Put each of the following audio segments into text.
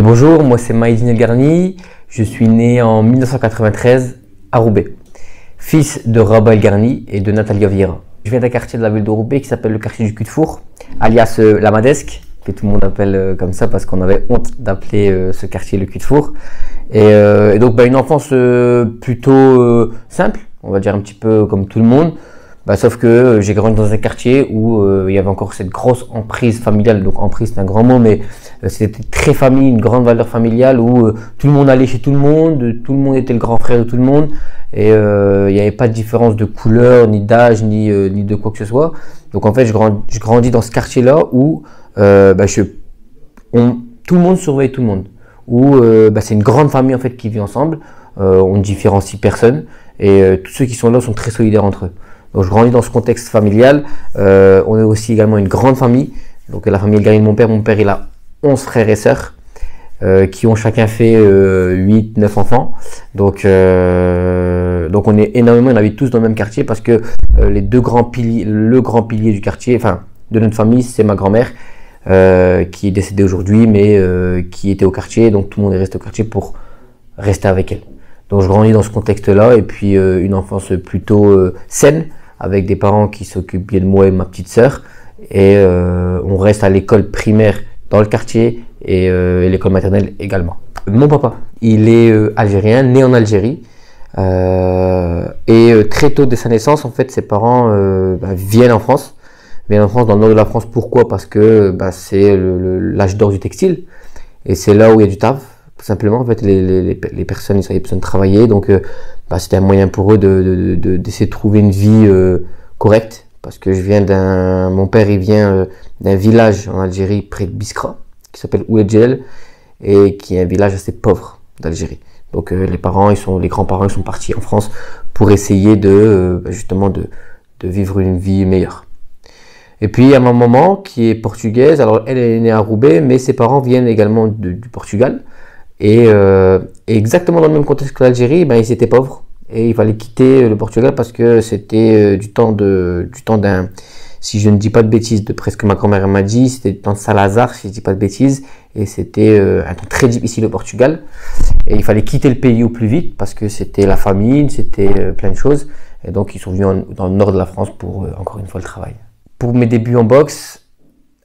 Bonjour, moi c'est Maïdine El Garni, je suis né en 1993 à Roubaix, fils de Rabat El Garni et de Natalia Vieira. Je viens d'un quartier de la ville de Roubaix qui s'appelle le quartier du Cul-de-Four, alias la Madesque, que tout le monde appelle comme ça parce qu'on avait honte d'appeler ce quartier le Cul-de-Four. Et donc une enfance plutôt simple, on va dire un petit peu comme tout le monde. Sauf que j'ai grandi dans un quartier où il y avait encore cette grosse emprise familiale. Donc emprise c'est un grand mot, mais c'était très famille, une grande valeur familiale où tout le monde allait chez tout le monde était le grand frère de tout le monde. Et il n'y avait pas de différence de couleur, ni d'âge, ni de quoi que ce soit. Donc en fait je grandis dans ce quartier-là où tout le monde surveille tout le monde. Où c'est une grande famille en fait qui vit ensemble. On ne différencie personne. Et tous ceux qui sont là sont très solidaires entre eux. Donc je grandis dans ce contexte familial. On est aussi également une grande famille. Donc la famille El Garni de mon père. Mon père il a 11 frères et sœurs qui ont chacun fait 8-9 enfants. Donc on est énormément, on habite tous dans le même quartier parce que les deux grands piliers, le grand pilier du quartier, enfin de notre famille, c'est ma grand-mère qui est décédée aujourd'hui, mais qui était au quartier. Donc tout le monde est resté au quartier pour rester avec elle. Donc je grandis dans ce contexte-là et puis une enfance plutôt saine, avec des parents qui s'occupent bien de moi et de ma petite sœur. Et on reste à l'école primaire dans le quartier et l'école maternelle également. Mon papa, il est algérien, né en Algérie. Et très tôt dès sa naissance, en fait, ses parents viennent en France. Viennent en France, dans le nord de la France. Pourquoi? Parce que c'est l'âge d'or du textile. Et c'est là où il y a du taf. Tout simplement, en fait, les personnes, ils avaient besoin de travailler, donc c'était un moyen pour eux d'essayer de trouver une vie correcte, parce que mon père, il vient d'un village en Algérie près de Biskra, qui s'appelle Oued Djel, et qui est un village assez pauvre d'Algérie. Donc les grands-parents, ils sont partis en France pour essayer justement de vivre une vie meilleure. Et puis il y a ma maman qui est portugaise, alors elle est née à Roubaix, mais ses parents viennent également du Portugal. Et exactement dans le même contexte que l'Algérie, ils étaient pauvres et il fallait quitter le Portugal parce que c'était du temps d'un, si je ne dis pas de bêtises, de presque ma grand-mère m'a dit, c'était du temps de Salazar, si je ne dis pas de bêtises, et c'était un temps très difficile au Portugal. Et il fallait quitter le pays au plus vite parce que c'était la famine, c'était plein de choses. Et donc ils sont venus dans le nord de la France pour encore une fois le travail. Pour mes débuts en boxe,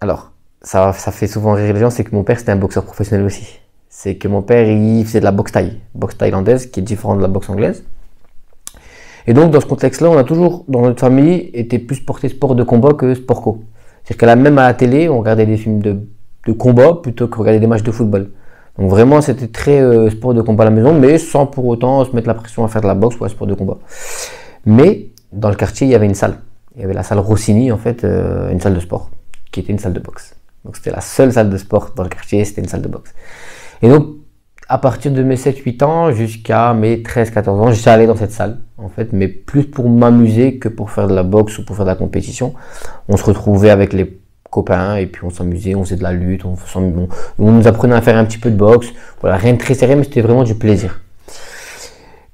alors ça fait souvent rire les gens, c'est que mon père c'était un boxeur professionnel aussi. C'est que mon père, il faisait de la boxe thaïlandaise, qui est différente de la boxe anglaise. Et donc, dans ce contexte-là, on a toujours, dans notre famille, été plus porté sport de combat que sport co. C'est-à-dire que même à la télé, on regardait des films de combat plutôt que regarder des matchs de football. Donc vraiment, c'était très sport de combat à la maison, mais sans pour autant se mettre la pression à faire de la boxe ou un sport de combat. Mais, dans le quartier, il y avait une salle. Il y avait la salle Rossini, en fait, une salle de sport, qui était une salle de boxe. Donc c'était la seule salle de sport dans le quartier, c'était une salle de boxe. Et donc, à partir de mes 7-8 ans jusqu'à mes 13-14 ans, j'allais dans cette salle, en fait, mais plus pour m'amuser que pour faire de la boxe ou pour faire de la compétition. On se retrouvait avec les copains et puis on s'amusait, on faisait de la lutte, on nous apprenait à faire un petit peu de boxe. Voilà, rien de très sérieux, mais c'était vraiment du plaisir.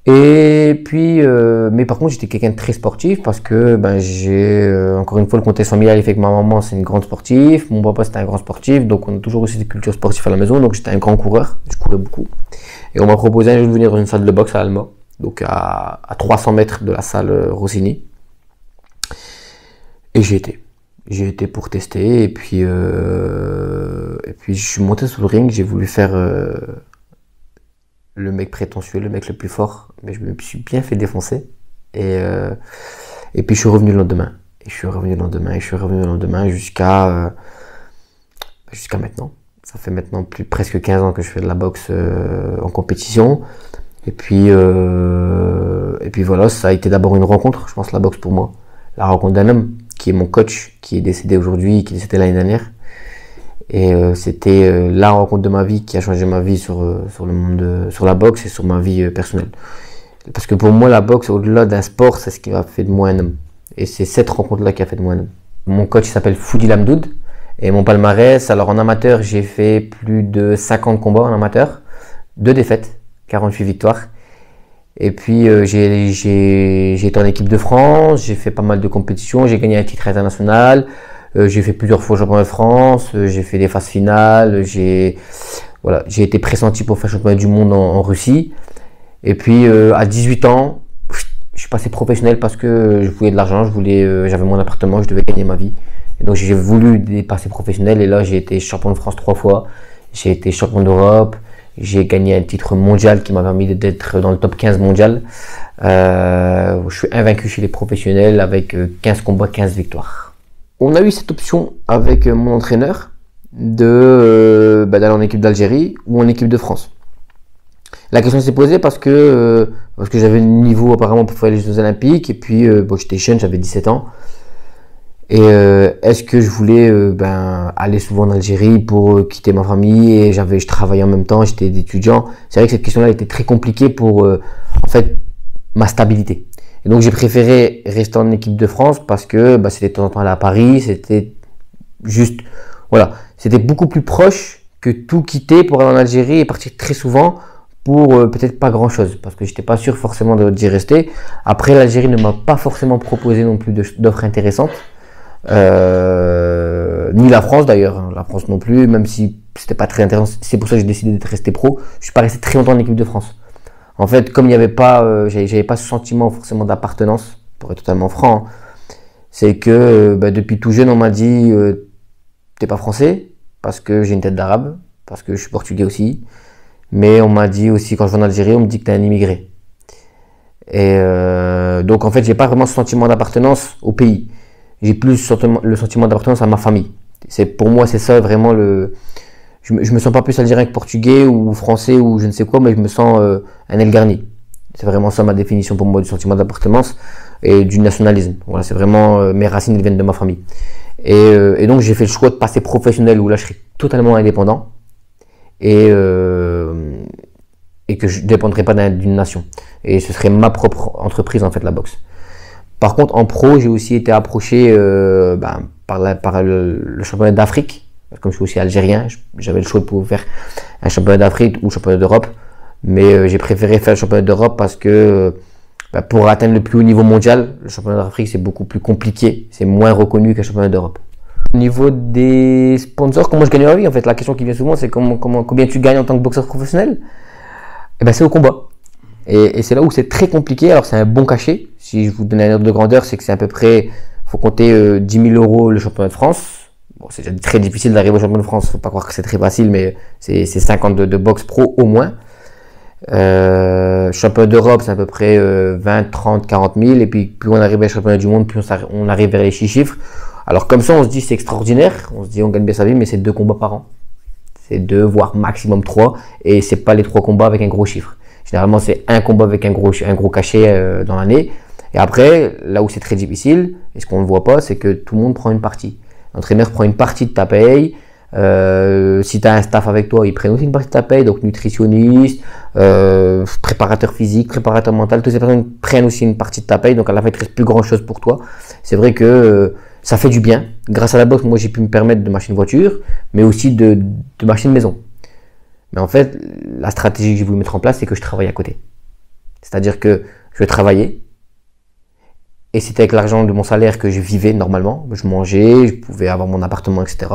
Et puis, mais par contre, j'étais quelqu'un de très sportif parce que j'ai encore une fois le contexte familial, il fait que ma maman c'est une grande sportive, mon papa c'était un grand sportif, donc on a toujours aussi des cultures sportives à la maison, donc j'étais un grand coureur, je courais beaucoup. Et on m'a proposé un jour de venir dans une salle de boxe à Alma, donc à 300 mètres de la salle Rossini. Et j'y étais pour tester, et puis je suis monté sur le ring, j'ai voulu faire le mec prétentieux, le mec le plus fort, mais je me suis bien fait défoncer. Et puis je suis revenu le lendemain. Et je suis revenu le lendemain jusqu'à maintenant. Ça fait maintenant presque 15 ans que je fais de la boxe en compétition. Et puis voilà, ça a été d'abord une rencontre, je pense, la boxe pour moi. La rencontre d'un homme qui est mon coach, qui est décédé aujourd'hui, qui est décédé l'année dernière. Et c'était la rencontre de ma vie qui a changé ma vie sur le monde, sur la boxe et sur ma vie personnelle. Parce que pour moi, la boxe, au-delà d'un sport, c'est ce qui a fait de moi un homme. Et c'est cette rencontre-là qui a fait de moi un homme. Mon coach s'appelle Foudi Lamdoud. Et mon palmarès, alors en amateur, j'ai fait plus de 50 combats en amateur, 2 défaites, 48 victoires. Et puis j'ai été en équipe de France, j'ai fait pas mal de compétitions, j'ai gagné un titre international. J'ai fait plusieurs fois champion de France, j'ai fait des phases finales, voilà, j'ai été pressenti pour faire championnat du monde en Russie. Et puis à 18 ans, je suis passé professionnel parce que je voulais de l'argent, j'avais mon appartement, je devais gagner ma vie. Et donc j'ai voulu passer professionnel et là j'ai été champion de France 3 fois, j'ai été champion d'Europe, j'ai gagné un titre mondial qui m'a permis d'être dans le top 15 mondial. Je suis invaincu chez les professionnels avec 15 combats, 15 victoires. On a eu cette option avec mon entraîneur d'aller en équipe d'Algérie ou en équipe de France. La question s'est posée parce que j'avais le niveau apparemment pour faire les Jeux Olympiques et puis j'étais jeune, j'avais 17 ans. Et est-ce que je voulais aller souvent en Algérie pour quitter ma famille et je travaillais en même temps, j'étais étudiant. C'est vrai que cette question-là était très compliquée pour en fait ma stabilité. Et donc j'ai préféré rester en équipe de France parce que c'était de temps en temps aller à Paris, c'était juste voilà, c'était beaucoup plus proche que tout quitter pour aller en Algérie et partir très souvent pour peut-être pas grand chose parce que j'étais pas sûr forcément d'y rester. Après l'Algérie ne m'a pas forcément proposé non plus d'offres intéressantes. Ni la France d'ailleurs, hein. La France non plus, même si c'était pas très intéressant. C'est pour ça que j'ai décidé d'être resté pro. Je suis pas resté très longtemps en équipe de France. En fait, comme il n'y avait pas, j'avais pas ce sentiment forcément d'appartenance, pour être totalement franc, hein. C'est que depuis tout jeune on m'a dit t'es pas français parce que j'ai une tête d'arabe, parce que je suis portugais aussi, mais on m'a dit aussi quand je vais en Algérie on me dit que t'es un immigré. Et donc en fait j'ai pas vraiment ce sentiment d'appartenance au pays. J'ai plus le sentiment d'appartenance à ma famille. Pour moi, c'est ça vraiment je me sens pas plus algérien que portugais ou français ou je ne sais quoi, mais je me sens un El Garni. C'est vraiment ça ma définition pour moi du sentiment d'appartenance et du nationalisme. Voilà, c'est vraiment mes racines elles viennent de ma famille. Et donc j'ai fait le choix de passer professionnel où là je serais totalement indépendant et que je ne dépendrais pas d'une nation. Et ce serait ma propre entreprise en fait la boxe. Par contre, en pro, j'ai aussi été approché par le championnat d'Afrique. Comme je suis aussi algérien, j'avais le choix de pouvoir faire un championnat d'Afrique ou un championnat d'Europe. Mais j'ai préféré faire le championnat d'Europe parce que pour atteindre le plus haut niveau mondial, le championnat d'Afrique c'est beaucoup plus compliqué. C'est moins reconnu qu'un championnat d'Europe. Au niveau des sponsors, comment je gagne ma vie en fait, la question qui vient souvent c'est combien tu gagnes en tant que boxeur professionnel. C'est au combat. Et c'est là où c'est très compliqué. Alors c'est un bon cachet. Si je vous donne un ordre de grandeur, c'est que c'est à peu près, faut compter 10 000 € le championnat de France. Bon, c'est déjà très difficile d'arriver au championnat de France. Faut pas croire que c'est très facile, mais c'est 50 de boxe pro au moins. Championnat d'Europe, c'est à peu près 20, 30, 40 000. Et puis plus on arrive à championnat du monde, plus on arrive vers les 6 chiffres. Alors comme ça, on se dit c'est extraordinaire. On se dit on gagne bien sa vie, mais c'est 2 combats par an. C'est 2, voire maximum 3. Et c'est pas les 3 combats avec un gros chiffre. Généralement, c'est un combat avec un gros cachet dans l'année. Et après, là où c'est très difficile, et ce qu'on ne voit pas, c'est que tout le monde prend une partie. L'entraîneur prend une partie de ta paye. Si tu as un staff avec toi, ils prennent aussi une partie de ta paye. Donc nutritionniste, préparateur physique, préparateur mental, toutes ces personnes prennent aussi une partie de ta paye. Donc à la fin, il ne reste plus grand chose pour toi. C'est vrai que ça fait du bien. Grâce à la boxe, moi j'ai pu me permettre de m'acheter une voiture, mais aussi de m'acheter une maison. Mais en fait, la stratégie que j'ai voulu mettre en place, c'est que je travaille à côté. C'est-à-dire que je travaillais, et c'était avec l'argent de mon salaire que je vivais normalement. Je mangeais, je pouvais avoir mon appartement, etc.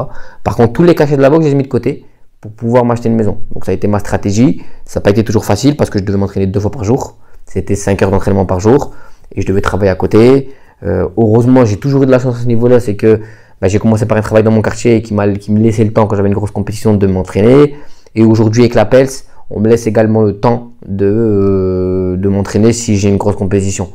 Par contre, tous les cachets de la boxe, je les ai mis de côté pour pouvoir m'acheter une maison. Donc ça a été ma stratégie. Ça n'a pas été toujours facile parce que je devais m'entraîner 2 fois par jour. C'était 5 heures d'entraînement par jour et je devais travailler à côté. Heureusement, j'ai toujours eu de la chance à ce niveau-là, c'est que j'ai commencé par un travail dans mon quartier qui me laissait le temps quand j'avais une grosse compétition de m'entraîner. Et aujourd'hui, avec la PELS, on me laisse également le temps de m'entraîner si j'ai une grosse compétition.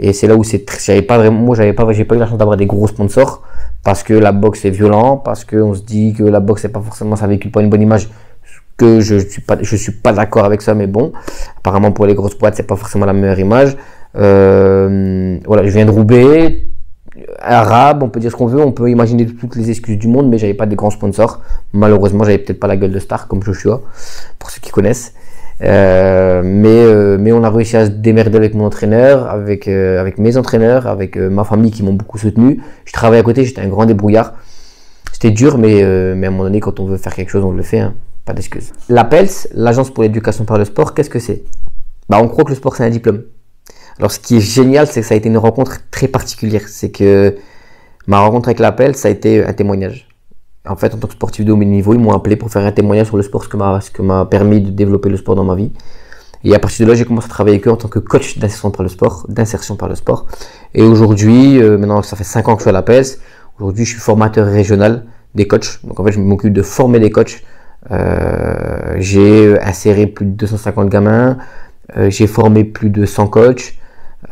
Et c'est là où j'ai pas eu la chance d'avoir des gros sponsors parce que la boxe est violent, parce qu'on se dit que la boxe c'est pas forcément, ça véhicule pas une bonne image, que je suis pas d'accord avec ça, mais bon, apparemment pour les grosses boîtes c'est pas forcément la meilleure image. Voilà, je viens de Roubaix, arabe, on peut dire ce qu'on veut, on peut imaginer toutes les excuses du monde, mais j'avais pas des grands sponsors. Malheureusement, j'avais peut-être pas la gueule de star comme Joshua, pour ceux qui connaissent. Mais on a réussi à se démerder avec mon entraîneur, avec mes entraîneurs, avec ma famille qui m'ont beaucoup soutenu. Je travaillais à côté, j'étais un grand débrouillard. C'était dur, mais à un moment donné, quand on veut faire quelque chose, on le fait, hein. Pas d'excuses. L'APELS, l'Agence pour l'éducation par le sport, qu'est-ce que c'est? On croit que le sport c'est un diplôme. Alors ce qui est génial, c'est que ça a été une rencontre très particulière. C'est que ma rencontre avec l'APELS, ça a été un témoignage. en fait, en tant que sportif de haut niveau, ils m'ont appelé pour faire un témoignage sur le sport, ce que m'a permis de développer le sport dans ma vie. Et à partir de là, j'ai commencé à travailler avec eux en tant que coach d'insertion par le sport. Et aujourd'hui, maintenant, ça fait 5 ans que je suis à l'APS. Aujourd'hui, je suis formateur régional des coachs. Donc, en fait, je m'occupe de former des coachs. J'ai inséré plus de 250 gamins. J'ai formé plus de 100 coachs.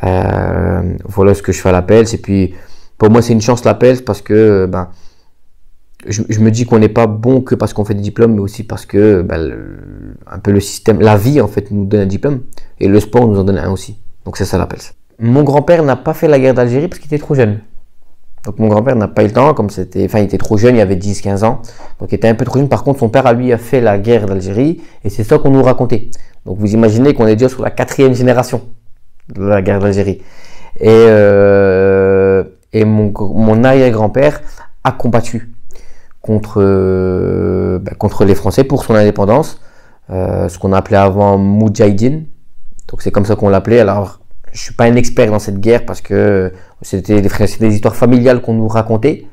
Voilà ce que je fais à l'APS. Et puis, pour moi, c'est une chance l'APS parce que, je me dis qu'on n'est pas bon que parce qu'on fait des diplômes, mais aussi parce que un peu le système, la vie en fait nous donne un diplôme et le sport nous en donne un aussi. Donc c'est ça l'appel. Mon grand-père n'a pas fait la guerre d'Algérie parce qu'il était trop jeune. Donc mon grand-père n'a pas eu le temps, il était trop jeune, il avait 10-15 ans, donc il était un peu trop jeune. Par contre, son père à lui a fait la guerre d'Algérie et c'est ça qu'on nous racontait. Donc vous imaginez qu'on est déjà sur la 4e génération de la guerre d'Algérie. Et mon arrière-grand-père a combattu contre les Français pour son indépendance, ce qu'on appelait avant Moudjahidine. Donc c'est comme ça qu'on l'appelait. Alors je suis pas un expert dans cette guerre parce que c'était des histoires familiales qu'on nous racontait.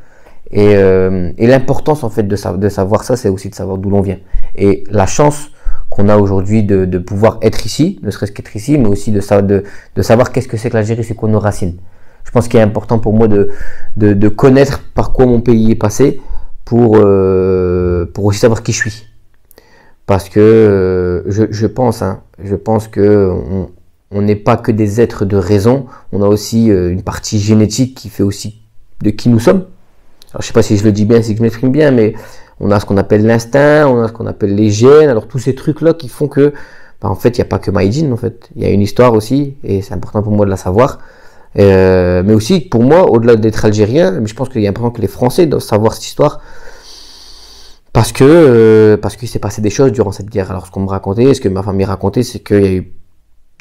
Et l'importance en fait de savoir ça, c'est aussi de savoir d'où l'on vient. Et la chance qu'on a aujourd'hui de pouvoir être ici, ne serait-ce qu'être ici, mais aussi de savoir qu'est-ce que c'est que l'Algérie, c'est quoi nos racines. Je pense qu'il est important pour moi de connaître par quoi mon pays est passé pour aussi savoir qui je suis. Parce que je pense que on n'est pas que des êtres de raison, on a aussi une partie génétique qui fait aussi de qui nous sommes. Alors je sais pas si je le dis bien, si je m'exprime bien, mais on a ce qu'on appelle l'instinct, on a ce qu'on appelle les gènes, alors tous ces trucs-là qui font que, en fait, il n'y a pas que Maïdine, en fait. Il y a une histoire aussi, et c'est important pour moi de la savoir. Mais aussi, pour moi, au-delà d'être algérien, mais je pense qu'il est important que les Français doivent savoir cette histoire, parce qu'il s'est passé des choses durant cette guerre. Alors ce qu'on me racontait, ce que ma famille racontait, c'est qu'il y a eu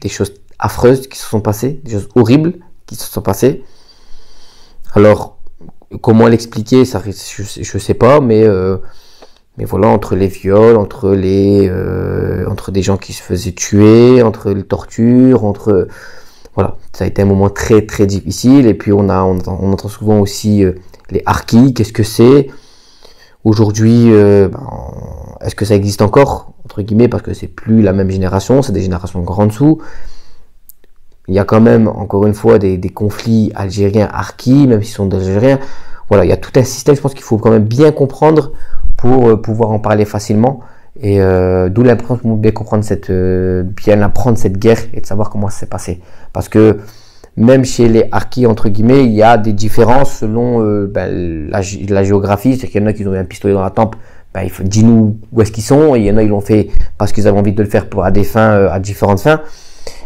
des choses affreuses qui se sont passées, des choses horribles qui se sont passées. Alors, comment l'expliquer, ça, je sais pas, mais voilà, entre les viols, entre des gens qui se faisaient tuer, entre les tortures, voilà, ça a été un moment très très difficile. Et puis on entend souvent aussi les harkis, qu'est-ce que c'est? Aujourd'hui, est-ce que ça existe encore, entre guillemets, parce que c'est plus la même génération, c'est des générations encore en dessous. Il y a quand même, encore une fois, des conflits algériens harkis, même s'ils sont d'Algériens. Voilà, il y a tout un système, je pense qu'il faut quand même bien comprendre pour pouvoir en parler facilement. Et d'où l'importance de bien comprendre bien apprendre cette guerre et de savoir comment ça s'est passé. Parce que même chez les harkis, entre guillemets, il y a des différences selon la géographie. C'est qu'il y en a qui ont eu un pistolet dans la tempe, dis-nous où est-ce qu'ils sont. Et il y en a, ils l'ont fait parce qu'ils avaient envie de le faire à des fins, à différentes fins.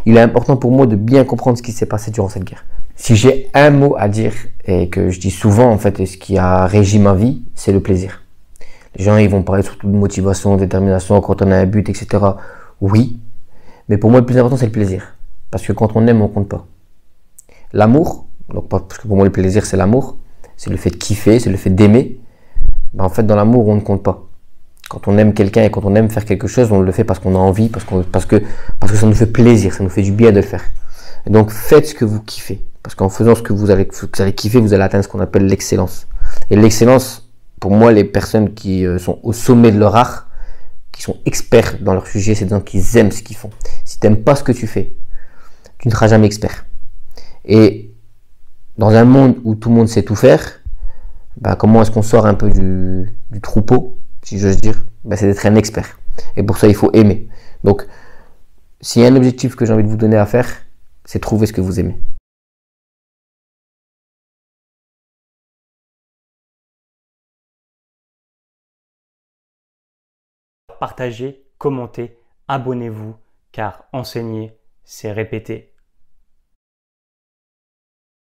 Il est important pour moi de bien comprendre ce qui s'est passé durant cette guerre. Si j'ai un mot à dire, et que je dis souvent, en fait, et ce qui a régi ma vie, c'est le plaisir. Les gens, ils vont parler surtout de motivation, de détermination, quand on a un but, etc. Oui. Mais pour moi, le plus important, c'est le plaisir. Parce que quand on aime, on compte pas. L'amour, donc parce que pour moi le plaisir c'est l'amour, c'est le fait de kiffer, c'est le fait d'aimer. En fait dans l'amour on ne compte pas. Quand on aime quelqu'un et quand on aime faire quelque chose, on le fait parce qu'on a envie, parce que ça nous fait plaisir, ça nous fait du bien de le faire. Et donc faites ce que vous kiffez, parce qu'en faisant ce que vous allez kiffer, vous allez atteindre ce qu'on appelle l'excellence. Et l'excellence, pour moi, les personnes qui sont au sommet de leur art, qui sont experts dans leur sujet, c'est des gens qui aiment ce qu'ils font. Si tu n'aimes pas ce que tu fais, tu ne seras jamais expert. Et dans un monde où tout le monde sait tout faire, comment est-ce qu'on sort un peu du troupeau, si j'ose dire? C'est d'être un expert. Et pour ça, il faut aimer. Donc, s'il y a un objectif que j'ai envie de vous donner à faire, c'est trouver ce que vous aimez. Partagez, commentez, abonnez-vous, car enseigner, c'est répéter.